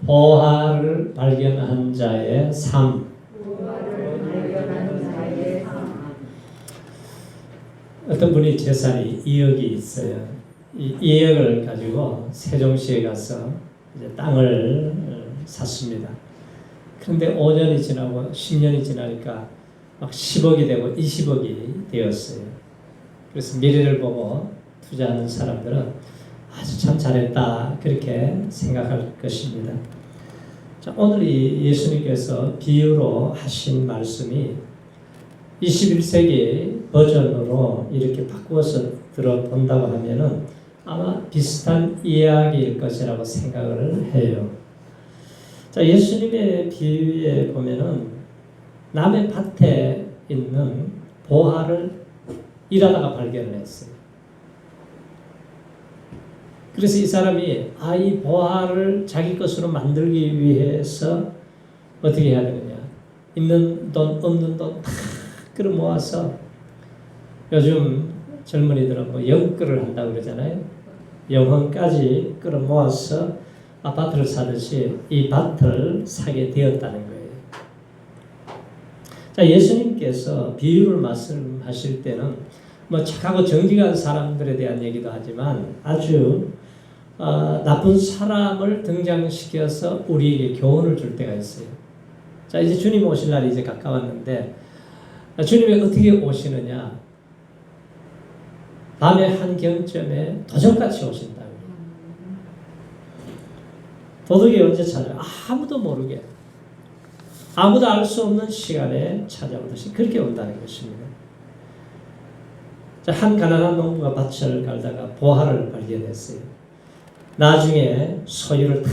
보화를 발견한 자의 삶. 어떤 분이 재산이 2억이 있어요. 이 2억을 가지고 세종시에 가서 이제 땅을 샀습니다. 그런데 5년이 지나고 10년이 지나니까 막 10억이 되고 20억이 되었어요. 그래서 미래를 보고 투자하는 사람들은 아주 참 잘했다 그렇게 생각할 것입니다. 자, 오늘 이 예수님께서 비유로 하신 말씀이 21세기 버전으로 이렇게 바꾸어서 들어본다고 하면은 아마 비슷한 이야기일 것이라고 생각을 해요. 자, 예수님의 비유에 보면은 남의 밭에 있는 보화를 일하다가 발견을 했어요. 그래서 이 사람이 이 보화를 자기 것으로 만들기 위해서 어떻게 해야 되느냐. 있는 돈 없는 돈 다 끌어모아서 요즘 젊은이들은 뭐 영끌을 한다고 그러잖아요. 영혼까지 끌어모아서 아파트를 사듯이 이 밭을 사게 되었다는 거예요. 자, 예수님께서 비유를 말씀하실 때는 뭐 착하고 정직한 사람들에 대한 얘기도 하지만 아주 나쁜 사람을 등장시켜서 우리에게 교훈을 줄 때가 있어요. 자, 이제 주님 오실 날이 이제 가까웠는데 주님이 어떻게 오시느냐? 밤의 한 경쯤에 도적같이 오신다. 도둑이 언제 찾아요? 아무도 모르게, 아무도 알 수 없는 시간에 찾아오듯이 그렇게 온다는 것입니다. 자, 한 가난한 농부가 밭을 갈다가 보화를 발견했어요. 나중에 소유를 다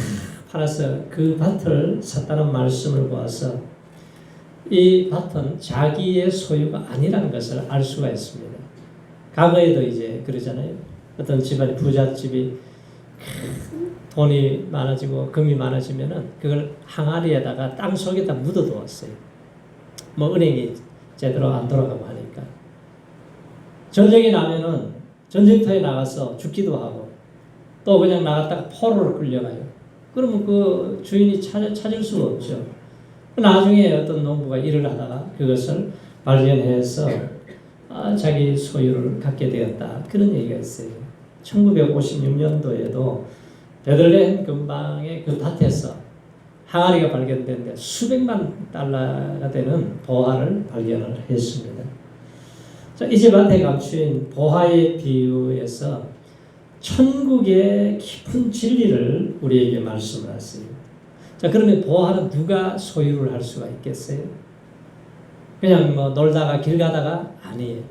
팔아서 그 밭을 샀다는 말씀을 보아서 이 밭은 자기의 소유가 아니라는 것을 알 수가 있습니다. 과거에도 이제 그러잖아요. 어떤 집안이 부잣집이 돈이 많아지고 금이 많아지면은 그걸 항아리에다가 땅 속에다 묻어두었어요. 뭐 은행이 제대로 안 돌아가고 하니까. 전쟁이 나면은 전쟁터에 나가서 죽기도 하고 또 그냥 나갔다가 포로로 끌려가요. 그러면 그 주인이 찾을 수가 없죠. 나중에 어떤 농부가 일을 하다가 그것을 발견해서 자기 소유를 갖게 되었다. 그런 얘기가 있어요. 1956년도에도 베들레헴 근방의 그 밭에서 항아리가 발견됐는데 수백만 달러가 되는 보화를 발견을 했습니다. 자, 이 집 밭에 감추인 보화의 비유에서 천국의 깊은 진리를 우리에게 말씀을 하세요. 자, 그러면 보화는 누가 소유를 할 수가 있겠어요? 그냥 뭐 놀다가 길 가다가 아니에요.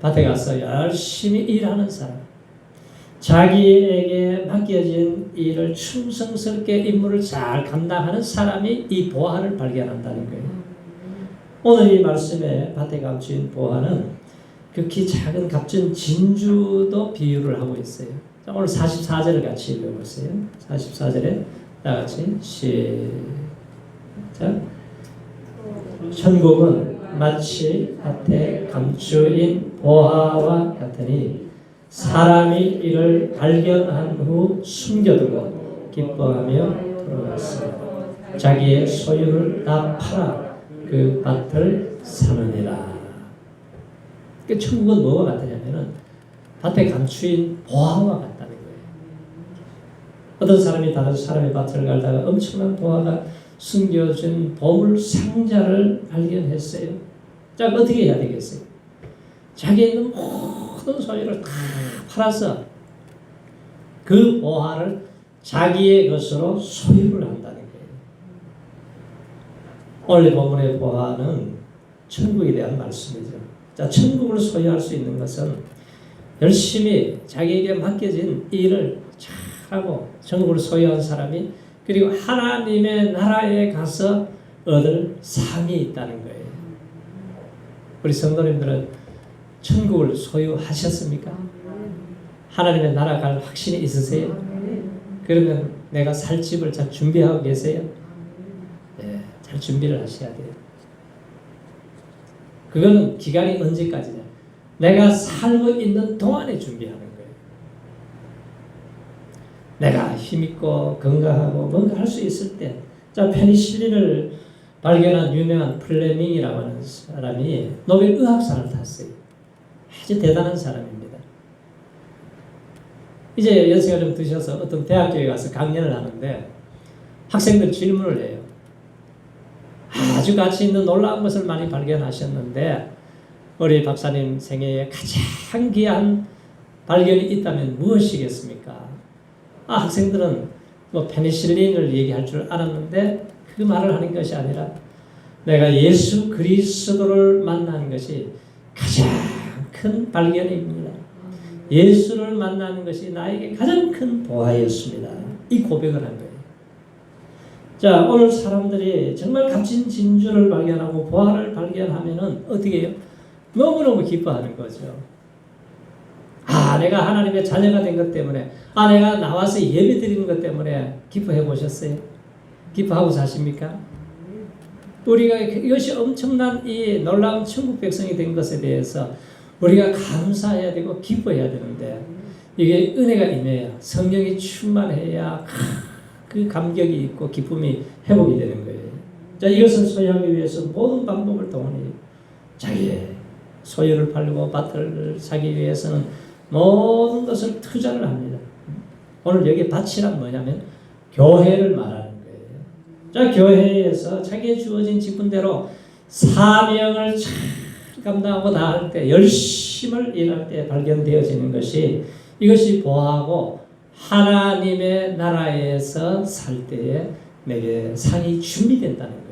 밭에 가서 열심히 일하는 사람, 자기에게 맡겨진 일을 충성스럽게 임무를 잘 감당하는 사람이 이 보화를 발견한다는 거예요. 오늘 이 말씀에 밭에 감추인 보화는 극히 작은 값진 진주도 비유를 하고 있어요. 자, 오늘 44절을 같이 읽어보세요. 44절에 다 같이 시작. 천국은 마치 밭에 감추인 보화와 같으니 사람이 이를 발견한 후 숨겨두고 기뻐하며 돌아갔습니다. 자기의 소유를 다 팔아 그 밭을 사느니라. 그 천국은 뭐와 같으냐면은 밭에 감추인 보화와 같다는 거예요. 어떤 사람이 다른 사람의 밭을 갈다가 엄청난 보화가 숨겨진 보물 상자를 발견했어요. 자, 어떻게 해야 되겠어요? 자기에 있는 모든 소유를 다 팔아서 그 보화를 자기의 것으로 소유를 한다는 거예요. 오늘 본문의 보화는 천국에 대한 말씀이죠. 자, 천국을 소유할 수 있는 것은 열심히 자기에게 맡겨진 일을 잘하고 천국을 소유한 사람이 그리고 하나님의 나라에 가서 얻을 상이 있다는 거예요. 우리 성도님들은 천국을 소유하셨습니까? 하나님의 나라 갈 확신이 있으세요? 그러면 내가 살 집을 잘 준비하고 계세요? 네, 잘 준비를 하셔야 돼요. 그거는 기간이 언제까지냐? 내가 살고 있는 동안에 준비하는 거예요. 내가 힘있고 건강하고 뭔가 할 수 있을 때, 자, 페니실린을 발견한 유명한 플레밍이라고 하는 사람이 노벨 의학상을 탔어요. 아주 대단한 사람입니다. 이제 연세가 좀 드셔서 어떤 대학교에 가서 강연을 하는데 학생들 질문을 해요. 아주 가치 있는 놀라운 것을 많이 발견하셨는데 우리 박사님 생애에 가장 귀한 발견이 있다면 무엇이겠습니까? 학생들은 뭐 페니실린을 얘기할 줄 알았는데 그 말을 하는 것이 아니라 내가 예수 그리스도를 만나는 것이 가장 큰 발견입니다. 예수를 만나는 것이 나에게 가장 큰 보화였습니다. 이 고백을 한 거예요. 자, 오늘 사람들이 정말 값진 진주를 발견하고 보화를 발견하면은 어떻게 해요? 너무너무 기뻐하는 거죠. 내가 하나님의 자녀가 된 것 때문에, 내가 나와서 예배 드리는 것 때문에 기뻐해 보셨어요? 기뻐하고 사십니까? 우리가 이것이 엄청난 이 놀라운 천국 백성이 된 것에 대해서 우리가 감사해야 되고 기뻐해야 되는데 이게 은혜가 임해야, 성령이 충만해야 그 감격이 있고 기쁨이 회복이 되는 거예요. 자, 이것을 소유하기 위해서 모든 방법을 동원해요. 자기의 소유를 팔고 밭을 사기 위해서는 모든 것을 투자를 합니다. 오늘 여기 밭이란 뭐냐면 교회를 말하는 거예요. 자, 교회에서 자기의 주어진 직분대로 사명을 잘 감당하고 다할 때, 열심을 일할 때 발견되어지는 것이, 이것이 보하고 하나님의 나라에서 살 때에 내게 상이 준비된다는 거예요.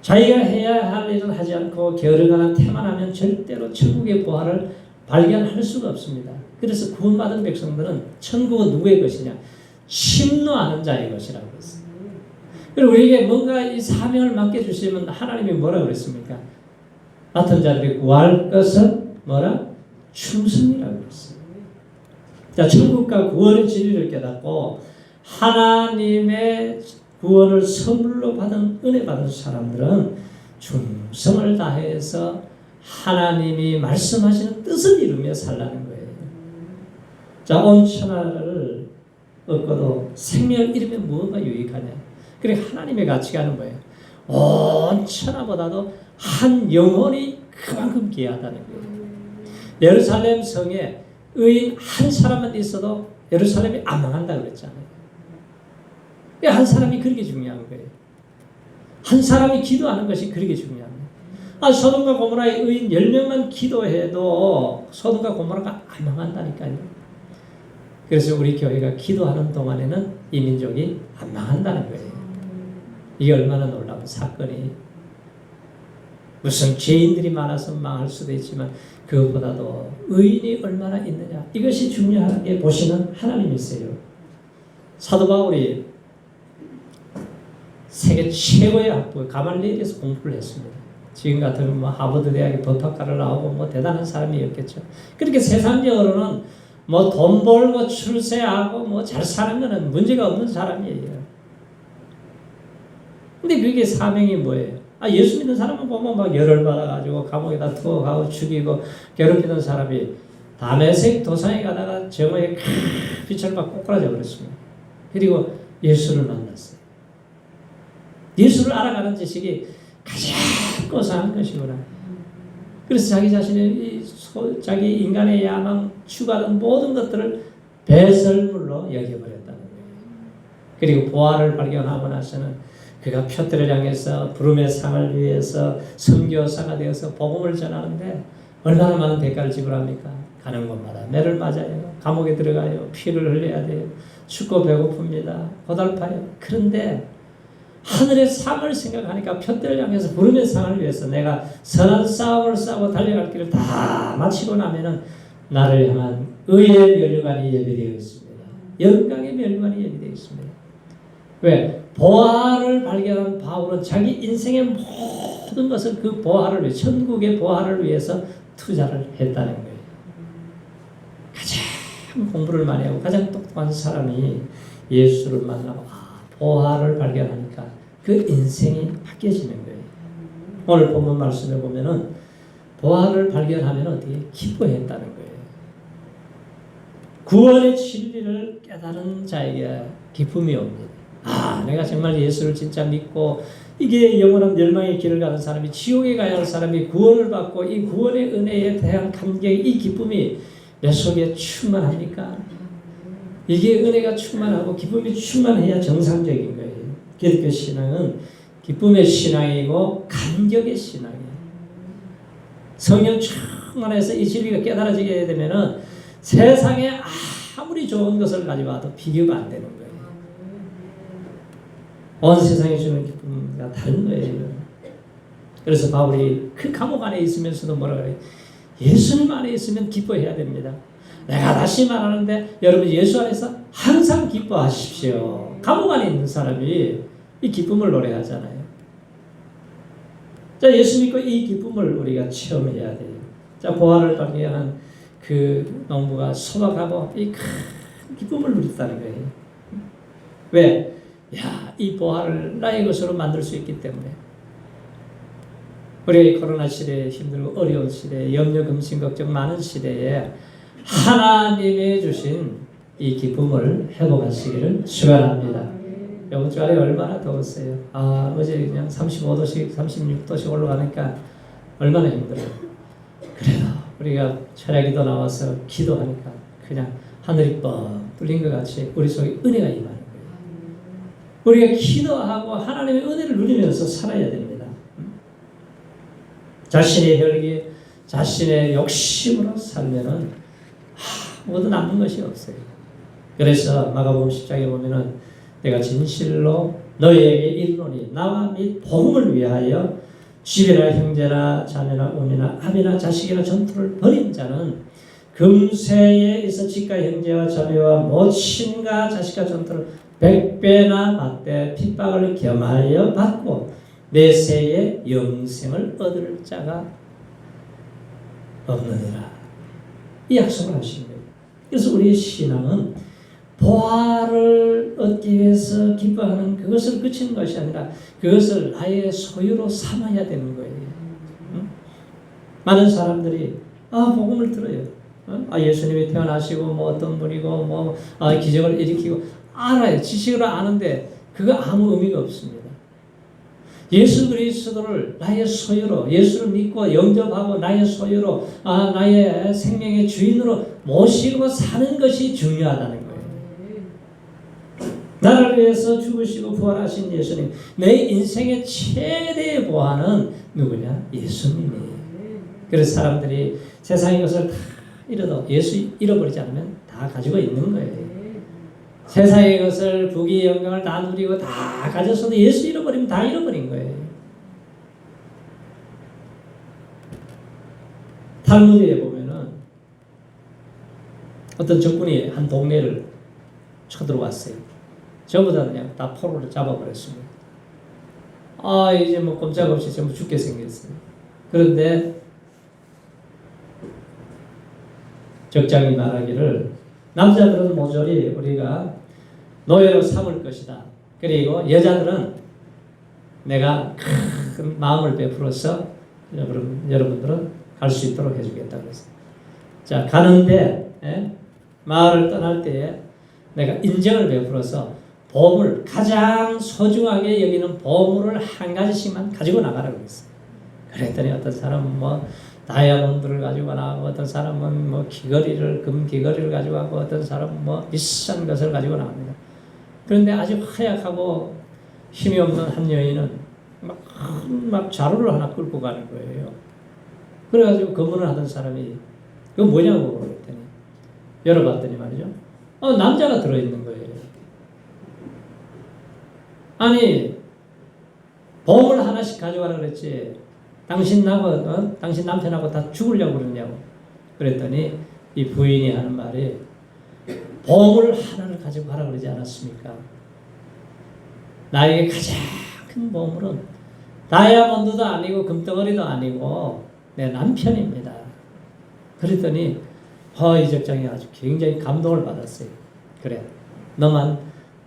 자기가 해야 할 일은 하지 않고 게으르거나 태만하면 절대로 천국의 보화를 발견할 수가 없습니다. 그래서 구원받은 백성들은 천국은 누구의 것이냐? 침노하는 자의 것이라고 했어요. 그리고 우리에게 뭔가 이 사명을 맡겨주시면 하나님이 뭐라고 그랬습니까? 맡은 자들이 구할 것은 뭐라? 충성이라고 했어요. 자, 천국과 구원의 진리를 깨닫고 하나님의 구원을 선물로 받은, 은혜 받은 사람들은 충성을 다해서 하나님이 말씀하시는 뜻을 이루며 살라는 거예요. 자, 온 천하를 얻고도 생명을 잃으면 무엇가 유익하냐? 그래, 하나님의 가치가 하는 거예요. 온 천하보다도 한 영혼이 그만큼 귀하다는 거예요. 예루살렘 성에 의인 한 사람만 있어도 예루살렘이 안 망한다고 그랬잖아요. 한 사람이 그렇게 중요한 거예요. 한 사람이 기도하는 것이 그렇게 중요합니다. 소돔과 고모라의 의인 10명만 기도해도 소돔과 고모라가 안 망한다니까요. 그래서 우리 교회가 기도하는 동안에는 이 민족이 안 망한다는 거예요. 이게 얼마나 놀라운 사건이. 무슨 죄인들이 많아서 망할 수도 있지만 그것보다도 의인이 얼마나 있느냐, 이것이 중요하게 보시는 하나님이세요. 사도 바울이 세계 최고의 학부 가말리엘에서 공부를 했습니다. 지금 같으면 뭐 하버드 대학의 법학과를 나오고 뭐 대단한 사람이었겠죠. 그렇게 세상적으로는 뭐 돈 벌고 출세하고 뭐 잘 사는 거는 문제가 없는 사람이에요. 근데 그게 사명이 뭐예요? 예수 믿는 사람은 보면 막 열을 받아가지고 감옥에다 투어가고 죽이고 괴롭히는 사람이 다메섹 도상에 가다가 정오에 빛을 막 꼬꾸라져 버렸습니다. 그리고 예수를 만났어요. 예수를 알아가는 지식이 가장 고상한 것이구나. 그래서 자기 자신의 자기 인간의 야망, 추구하던 모든 것들을 배설물로 여겨버렸다는 거예요. 그리고 보화를 발견하고 나서는 그가 표대를 향해서 부름의 상을 위해서 선교사가 되어서 복음을 전하는데 얼마나 많은 대가를 지불합니까? 가는 곳마다 매를 맞아요. 감옥에 들어가요. 피를 흘려야 돼요. 춥고 배고픕니다. 고달파요. 그런데 하늘의 상을 생각하니까 표대를 향해서 부름의 상을 위해서 내가 선한 싸움을 싸우고 달려갈 길을 다 마치고 나면은 나를 향한 의의 면류관이 예비되어 있습니다. 영광의 면류관이 예비되어 있습니다. 왜? 보화를 발견한 바울은 자기 인생의 모든 것을 그 보화를 위해, 천국의 보화를 위해서 투자를 했다는 거예요. 가장 공부를 많이 하고 가장 똑똑한 사람이 예수를 만나고 보화를 발견하니까 그 인생이 바뀌어지는 거예요. 오늘 본문 말씀에 보면은 보화를 발견하면 어떻게 기뻐했다는 거예요. 구원의 진리를 깨달은 자에게 기쁨이 옵니다. 아, 내가 정말 예수를 진짜 믿고 이게 영원한 멸망의 길을 가는 사람이, 지옥에 가야 할 사람이 구원을 받고 이 구원의 은혜에 대한 감격이, 이 기쁨이 내 속에 충만합니까? 이게 은혜가 충만하고 기쁨이 충만해야 정상적인 거예요. 기독교 신앙은 기쁨의 신앙이고 감격의 신앙이에요. 성령 충만해서 이 진리가 깨달아지게 되면은 세상에 아무리 좋은 것을 가지고 와도 비교가 안 되는 거예요. 온 세상이 주는 기쁨과 다른 거예요. 그래서 바울이 그 감옥 안에 있으면서도 뭐라 그래요? 예수님 안에 있으면 기뻐해야 됩니다. 내가 다시 말하는데 여러분 예수 안에서 항상 기뻐하십시오. 감옥 안에 있는 사람이 이 기쁨을 노래하잖아요. 자, 예수 믿고 이 기쁨을 우리가 체험해야 돼요. 자, 보화를 발견한 그 농부가 소박하고 이 큰 기쁨을 누렸다는 거예요. 왜? 야, 이 보화를 나의 것으로 만들 수 있기 때문에. 우리가 코로나 시대에 힘들고 어려운 시대에 염려, 금신, 걱정 많은 시대에 하나님이 주신 이 기쁨을 회복하시기를 축원합니다. 이번 주 안에 얼마나 더웠어요. 아, 어제 그냥 35도씩 36도씩 올라가니까 얼마나 힘들어요. 그래도 우리가 철야기도 나와서 기도하니까 그냥 하늘이 뻥 뚫린 것 같이 우리 속에 은혜가 임하는 거예요. 우리가 기도하고 하나님의 은혜를 누리면서 살아야 됩니다. 자신의 혈기, 자신의 욕심으로 살면은 아무것도 남는 것이 없어요. 그래서 마가복음 10장에 보면은 내가 진실로 너희에게 이르노니 나와 및 복음을 위하여 집이나 형제나 자매나 어미나 아비나 자식이나 전투를 벌인 자는 금세에 있어 집과 형제와 자매와 모친과 자식과 전투를 100배나 받되 핍박을 겸하여 받고 내세에 영생을 얻을 자가 없느니라. 이 약속을 하신 거예요. 그래서 우리의 신앙은 보화를 얻기 위해서 기뻐하는 그것을 그치는 것이 아니라 그것을 나의 소유로 삼아야 되는 거예요. 응? 많은 사람들이 복음을 들어요. 예수님이 태어나시고 뭐 어떤 분이고 기적을 일으키고 알아요. 지식으로 아는데 그거 아무 의미가 없습니다. 예수 그리스도를 나의 소유로, 예수를 믿고 영접하고 나의 소유로, 나의 생명의 주인으로 모시고 사는 것이 중요하다는 거예요. 나를 위해서 죽으시고 부활하신 예수님, 내 인생의 최대의 보화는 누구냐? 예수님이에요. 그래서 사람들이 세상의 것을 다 잃어도 예수 잃어버리지 않으면 다 가지고 있는 거예요. 세상의 것을, 부귀 영광을 다 누리고 다 가졌어도 예수 잃어버리면 다 잃어버린 거예요. 탈무드에 보면은 어떤 적군이 한 동네를 쳐들어왔어요. 전부 다 그냥 다 포로로 잡아버렸습니다. 이제 뭐 꼼짝없이 전부 죽게 생겼어요. 그런데 적장이 말하기를 남자들은 모조리 우리가 노예로 삼을 것이다. 그리고 여자들은 내가 큰 마음을 베풀어서 여러분들은 갈 수 있도록 해주겠다 그랬어요. 자, 가는데 마을을 떠날 때에 내가 인정을 베풀어서 보물, 가장 소중하게 여기는 보물을 한 가지씩만 가지고 나가라고 했어요. 그랬더니 어떤 사람은 다이아몬드를 가지고 나가고, 어떤 사람은 귀걸이를, 금 귀걸이를 가지고 가고, 어떤 사람은 비싼 것을 가지고 나갑니다. 그런데 아주 허약하고 힘이 없는 한 여인은 막 자루를 하나 끌고 가는 거예요. 그래가지고 검문을 하던 사람이 그거 뭐냐고 그랬더니 열어봤더니 말이죠. 남자가 들어있는 거예요. 아니, 보물 하나씩 가져가라 그랬지. 당신 남편하고 다 죽으려고 그러냐고. 그랬더니 이 부인이 하는 말이 보물 하나를 가지고 가라 그러지 않았습니까? 나에게 가장 큰 보물은 다이아몬드도 아니고 금덩어리도 아니고 내 남편입니다. 그랬더니 이 적장이 아주 굉장히 감동을 받았어요. 그래, 너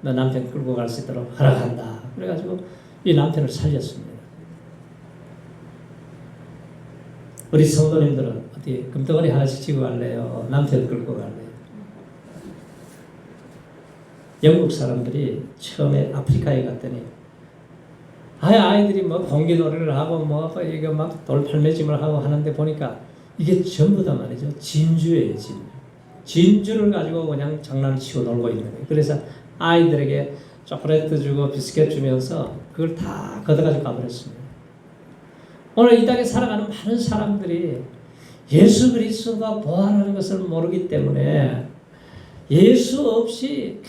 남편 끌고 갈 수 있도록 허락한다. 그래가지고 이 남편을 살렸습니다. 우리 성도님들은 어디 금덩어리 하나씩 지고 갈래요? 남편 끌고 갈래요? 영국 사람들이 처음에 아프리카에 갔더니 아이들이 뭐 공기놀이를 하고 뭐 이거 막 돌팔매짐을 하고 하는데 보니까 이게 전부 다 말이죠. 진주예요, 진주. 진주를 가지고 그냥 장난을 치고 놀고 있는 거예요. 그래서 아이들에게 초콜릿 주고 비스켓 주면서 그걸 다 걷어가지고 가버렸습니다. 오늘 이 땅에 살아가는 많은 사람들이 예수 그리스도가 부활하는 것을 모르기 때문에 예수 없이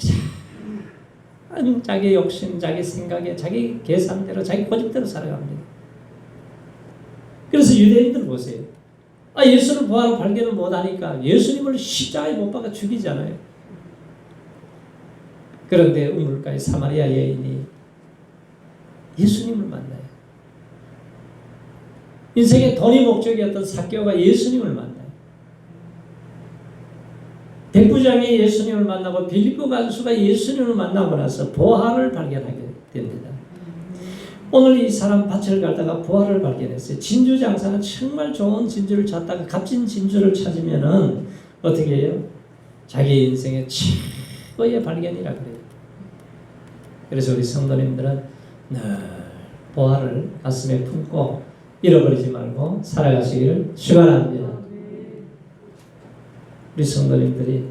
그냥 자기 욕심, 자기 생각에, 자기 계산대로, 자기 고집대로 살아갑니다. 그래서 유대인들 보세요. 예수를 부활하고 발견을 못하니까 예수님을 십자가에 못 박아 죽이잖아요. 그런데 우물가의 사마리아 여인이 예수님을 만나요. 인생의 돈이 목적이었던 삭개오가 예수님을 만나요. 백부장이 예수님을 만나고 빌립보 간수가 예수님을 만나고 나서 부활을 발견하게 됩니다. 오늘 이 사람 밭을 갈다가 부활을 발견했어요. 진주 장사는 정말 좋은 진주를 찾다가 값진 진주를 찾으면은 어떻게 해요? 자기 인생의 최고의 발견이라 그래요. 그래서 우리 성도님들은 늘 부활을 가슴에 품고 잃어버리지 말고 살아가시기를 축원합니다. 우리 성도님들이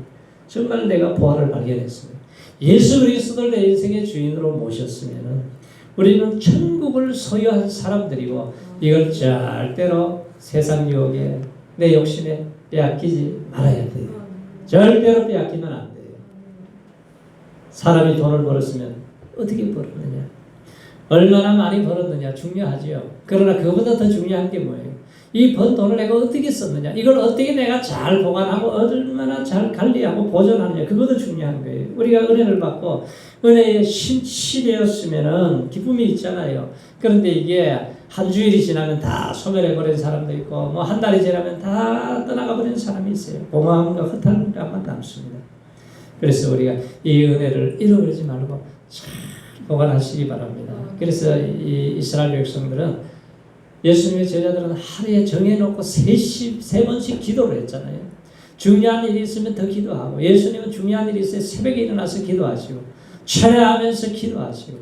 정말 내가 부활을 발견했습니다. 예수 그리스도를 내 인생의 주인으로 모셨으면은 우리는 천국을 소유한 사람들이고 이걸 절대로 세상 유혹에 내 욕심에 빼앗기지 말아야 돼요. 절대로 빼앗기면 안 돼요. 사람이 돈을 벌었으면 어떻게 벌었느냐, 얼마나 많이 벌었느냐 중요하지요. 그러나 그보다 더 중요한 게 뭐예요? 이 번 돈을 내가 어떻게 썼느냐, 이걸 어떻게 내가 잘 보관하고 얼마나 잘 관리하고 보존하느냐, 그것도 중요한 거예요. 우리가 은혜를 받고 은혜에 심취되었으면은 기쁨이 있잖아요. 그런데 이게 한 주일이 지나면 다 소멸해버린 사람도 있고 뭐 한 달이 지나면 다 떠나가버린 사람이 있어요. 공허함과 허탈함만 남습니다. 그래서 우리가 이 은혜를 잃어버리지 말고 잘 보관하시기 바랍니다. 그래서 이 이스라엘 백성들은 예수님의 제자들은 하루에 정해놓고 세 번씩 기도를 했잖아요. 중요한 일이 있으면 더 기도하고, 예수님은 중요한 일이 있으면 새벽에 일어나서 기도하시고 찬양하면서 기도하시고,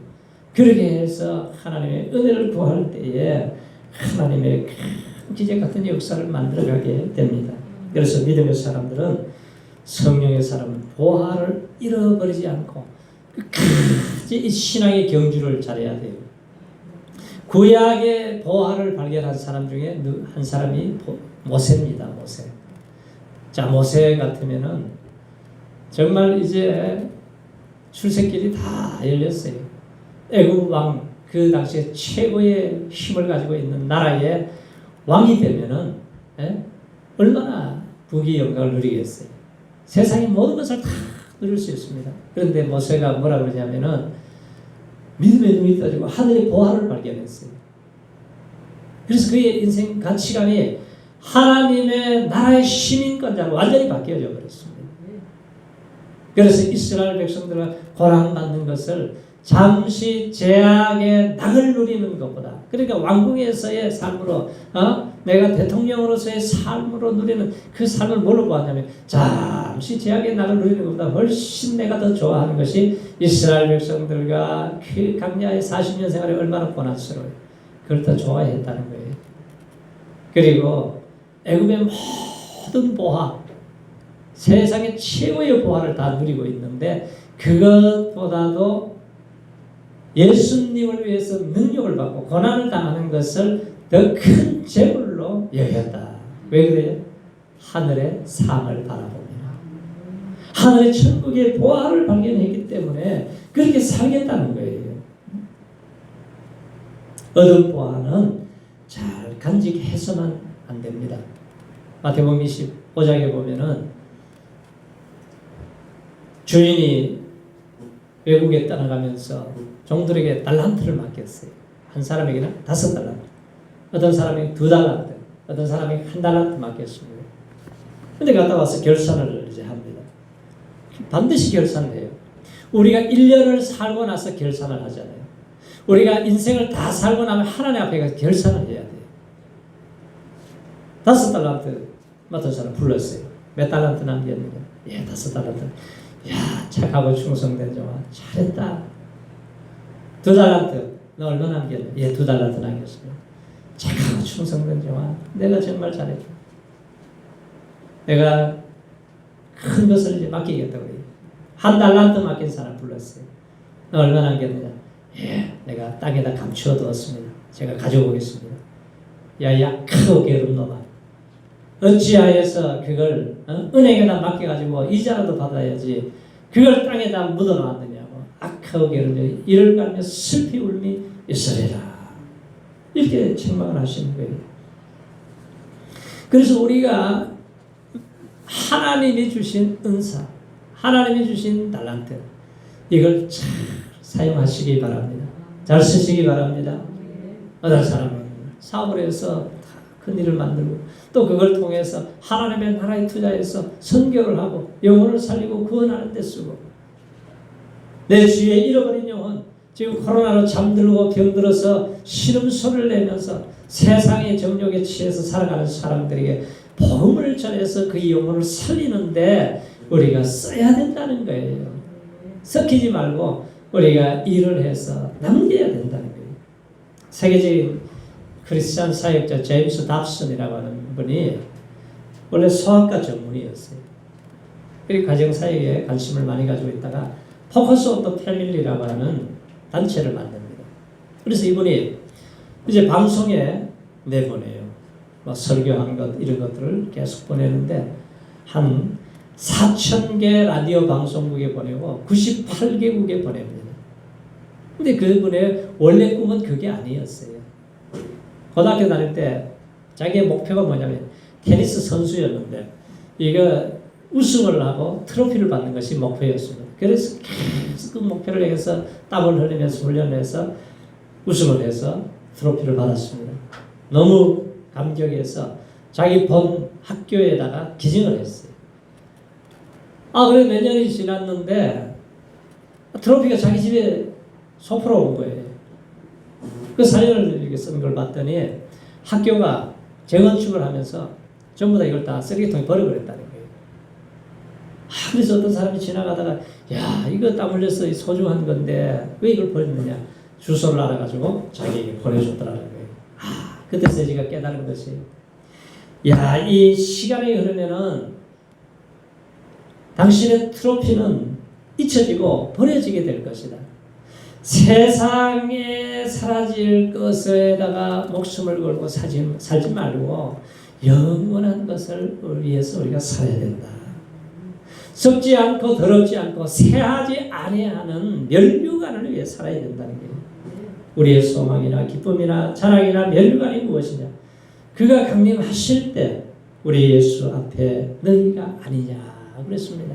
그렇게 해서 하나님의 은혜를 구할 때에 하나님의 큰 기적 같은 역사를 만들어가게 됩니다. 그래서 믿음의 사람들은, 성령의 사람은 부활을 잃어버리지 않고 끝까지 이 신앙의 경주를 잘해야 돼요. 구약의 부활을 발견한 사람 중에 한 사람이 모세입니다. 모세. 자, 모세 같으면은 정말 이제 출세길이 다 열렸어요. 애굽 왕, 그 당시에 최고의 힘을 가지고 있는 나라의 왕이 되면은 얼마나 부귀 영광을 누리겠어요. 세상의 모든 것을 다 누릴 수 있습니다. 그런데 모세가 뭐라 그러냐면은 믿음의 눈이 떠지고 하늘의 보화를 발견했어요. 그래서 그의 인생 가치관이 하나님의 나라의 시민권자로 완전히 바뀌어져 버렸습니다. 그래서 이스라엘 백성들은 고난받는 것을 잠시 제약의 낙을 누리는 것보다, 그러니까 왕궁에서의 삶으로 내가 대통령으로서의 삶으로 누리는 그 삶을 뭘로 보았냐면 잠시 제약의 낙을 누리는 것보다 훨씬 내가 더 좋아하는 것이 이스라엘 백성들과 그 광야의 40년 생활이 얼마나 고난스러워요. 그걸 더 좋아했다는 거예요. 그리고 애굽의 모든 보화, 세상의 최고의 보화를 다 누리고 있는데 그것보다도 예수님을 위해서 능력을 받고 고난을 당하는 것을 더 큰 재물로 여겼다. 왜 그래요? 하늘의 상을 바라봅니다. 하늘의 천국의 보화를 발견했기 때문에 그렇게 살겠다는 거예요. 얻은 보화는 잘 간직해서만 안 됩니다. 마태복음 25장에 보면은 주인이 외국에 떠나가면서 종들에게 달란트를 맡겼어요. 한 사람에게는 5달란트, 어떤 사람에게 2달란트, 어떤 사람에게 1달란트 맡겼습니다. 근데 갔다 와서 결산을 이제 합니다. 반드시 결산을 해요. 우리가 1년을 살고 나서 결산을 하잖아요. 우리가 인생을 다 살고 나면 하나님 앞에 가서 결산을 해야 돼요. 5달란트 맡은 사람 불렀어요. 몇 달란트 남겼느냐? 5달란트. 야, 착하고 충성된 종아, 잘했다. 2달란트, 너 얼마나 남겼냐? 예, 2달란트 남겼어요. 착하고 충성된 종아, 내가 정말 잘했다. 내가 큰 것을 이제 맡기겠다고 해요. 1달란트 맡긴 사람 불렀어요. 너 얼마나 남겼느냐? 예, 내가 땅에다 감추어 두었습니다. 제가 가져오겠습니다. 야, 약하고 게으른 놈아, 어찌하여서 그걸 은행에다 맡겨가지고 이자라도 받아야지 그걸 땅에다 묻어놨느냐고. 악하고 게으른 놈, 이를 갈며 슬피 울미 있으리라. 이렇게 책망을 하시는 거예요. 그래서 우리가 하나님이 주신 은사, 하나님이 주신 달란트, 이걸 잘 사용하시기 바랍니다. 잘 쓰시기 바랍니다. 어떤 사람은 사업을 해서 큰 일을 만들고 또 그걸 통해서 하나님의 나라에 투자해서 선교를 하고 영혼을 살리고 구원하는 데 쓰고, 내 주위에 잃어버린 영혼, 지금 코로나로 잠들고 병들어서 신음소리를 내면서 세상의 정욕에 취해서 살아가는 사람들에게 복음을 전해서 그 영혼을 살리는데 우리가 써야 된다는 거예요. 섞이지 말고 우리가 일을 해서 남겨야 된다는 거예요. 세계적인 크리스찬 사역자 제임스 답슨이라고 하는 분이 원래 소아과 전문의였어요. 그리고 가정사역에 관심을 많이 가지고 있다가 포커스 온 더 패밀리라고 하는 단체를 만듭니다. 그래서 이분이 이제 방송에 내보내요. 뭐 설교한 것 이런 것들을 계속 보내는데 한 4,000개 라디오 방송국에 보내고 98개국에 보냅니다. 근데 그분의 원래 꿈은 그게 아니었어요. 고등학교 다닐 때 자기의 목표가 뭐냐면 테니스 선수였는데 이거 우승을 하고 트로피를 받는 것이 목표였습니다. 그래서 계속 그 목표를 위해서 땀을 흘리면서 훈련을 해서 우승을 해서 트로피를 받았습니다. 너무 감격해서 자기 본 학교에다가 기증을 했어요. 그래 몇 년이 지났는데 트로피가 자기 집에 소포로 온 거예요. 그 사연을 이렇게 쓴 걸 봤더니 학교가 재건축을 하면서 전부 다 이걸 다 쓰레기통에 버려버렸다는 거예요. 그래서 어떤 사람이 지나가다가 야, 이거 땀 흘려서 소중한 건데 왜 이걸 버렸느냐 주소를 알아가지고 자기에게 보내줬더라는 거예요. 그때서 제가 깨달은 것이, 야, 이 시간이 흐르면은 당신의 트로피는 잊혀지고 버려지게 될 것이다. 세상에 사라질 것에다가 목숨을 걸고 살지 말고 영원한 것을 위해서 우리가 살아야 된다. 썩지 않고 더럽지 않고 새하지 아니하는 면류관을 위해 살아야 된다는 거예요. 우리의 소망이나 기쁨이나 자랑이나 면류관이 무엇이냐? 그가 강림하실 때 우리 예수 앞에 너희가 아니냐 그랬습니다.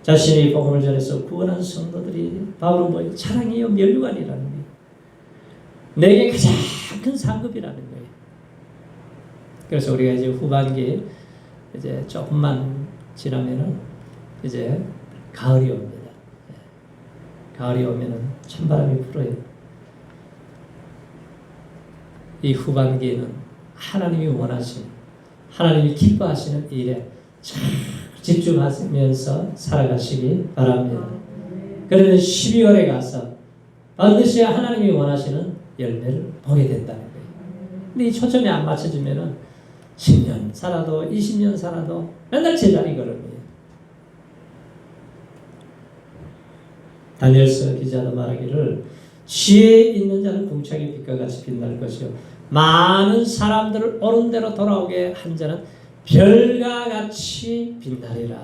자신이 복음을 전해서 구원한 성도들이 바로 뭐 자랑이요 면류관이라는 거예요. 내게 가장 큰 상급이라는 거예요. 그래서 우리가 이제 후반기 이제 조금만 지나면은 이제 가을이 옵니다. 가을이 오면은 찬바람이 불어요. 이 후반기에는 하나님이 원하시는, 하나님이 기뻐하시는 일에 잘 집중하면서 살아가시기 바랍니다. 그러면 12월에 가서 반드시 하나님이 원하시는 열매를 보게 된다는 거예요. 근데 이 초점이 안 맞춰지면은 10년 살아도 20년 살아도 맨날 제자리 걸음이에요. 다니엘서 기자도 말하기를 지혜 있는 자는 궁창의 빛과 같이 빛날 것이요 많은 사람들을 옳은 대로 돌아오게 한 자는 별과 같이 빛나리라.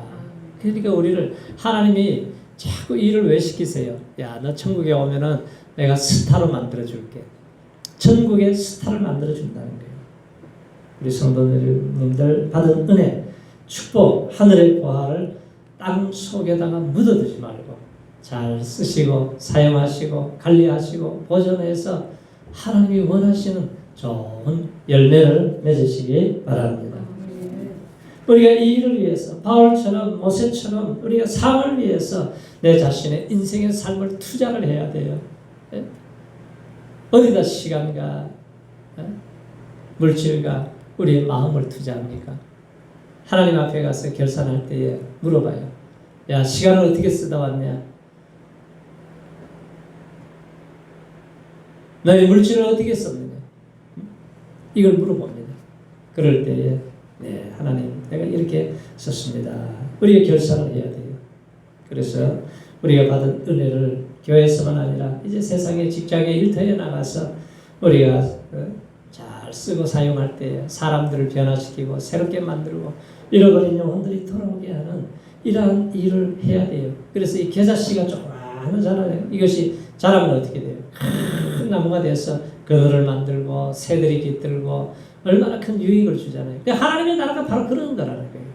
그러니까 우리를 하나님이 자꾸 일을 왜 시키세요? 야, 너 천국에 오면은 내가 스타로 만들어줄게. 천국의 스타를 만들어준다는 거예요. 우리 성도님들 받은 은혜, 축복, 하늘의 보화를 땅 속에다가 묻어두지 말고 잘 쓰시고 사용하시고 관리하시고 보존해서 하나님이 원하시는 좋은 열매를 맺으시기 바랍니다. 우리가 이 일을 위해서 바울처럼 모세처럼 우리가 삶을 위해서 내 자신의 인생의 삶을 투자를 해야 돼요. 어디다 시간과 물질과 우리의 마음을 투자합니까? 하나님 앞에 가서 결산할 때에 물어봐요. 야, 시간을 어떻게 쓰다 왔냐? 너의 물질을 어떻게 썼느냐? 이걸 물어봅니다. 그럴 때에 네, 하나님 내가 이렇게 썼습니다. 우리가 결산을 해야 돼요. 그래서 우리가 받은 은혜를 교회에서만 아니라 이제 세상의 직장의 일터에 나가서 우리가 잘 쓰고 사용할 때 사람들을 변화시키고 새롭게 만들고 잃어버린 영혼들이 돌아오게 하는 이러한 일을 해야 돼요. 그래서 이 겨자씨가 조그마하잖아요. 이것이 자라면 어떻게 돼요? 큰 나무가 돼서 그늘을 만들고 새들이 깃들고 얼마나 큰 유익을 주잖아요. 근데 하나님의 나라가 바로 그런 거라는 거예요.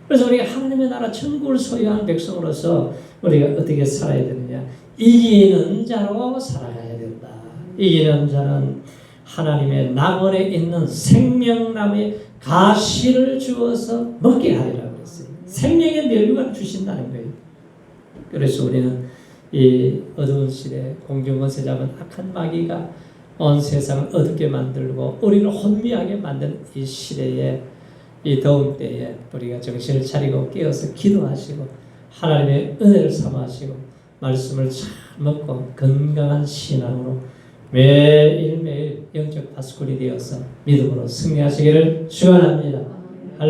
그래서 우리가 하나님의 나라 천국을 소유한 백성으로서 우리가 어떻게 살아야 되느냐? 이기는 자로 살아가야 된다. 이기는 자는 하나님의 나무에 있는 생명나무의 가시를 주어서 먹게 하리라고 했어요. 생명의 멸류관을 주신다는 거예요. 그래서 우리는 이 어두운 시대 공중권세 잡은 악한 마귀가 온 세상을 어둡게 만들고 우리를 혼미하게 만든 이 시대에 이 더운 때에 우리가 정신을 차리고 깨어서 기도하시고 하나님의 은혜를 사모하시고 말씀을 잘 먹고 건강한 신앙으로 매일매일 영적 파수꾼이 되어서 믿음으로 승리하시기를 축원합니다.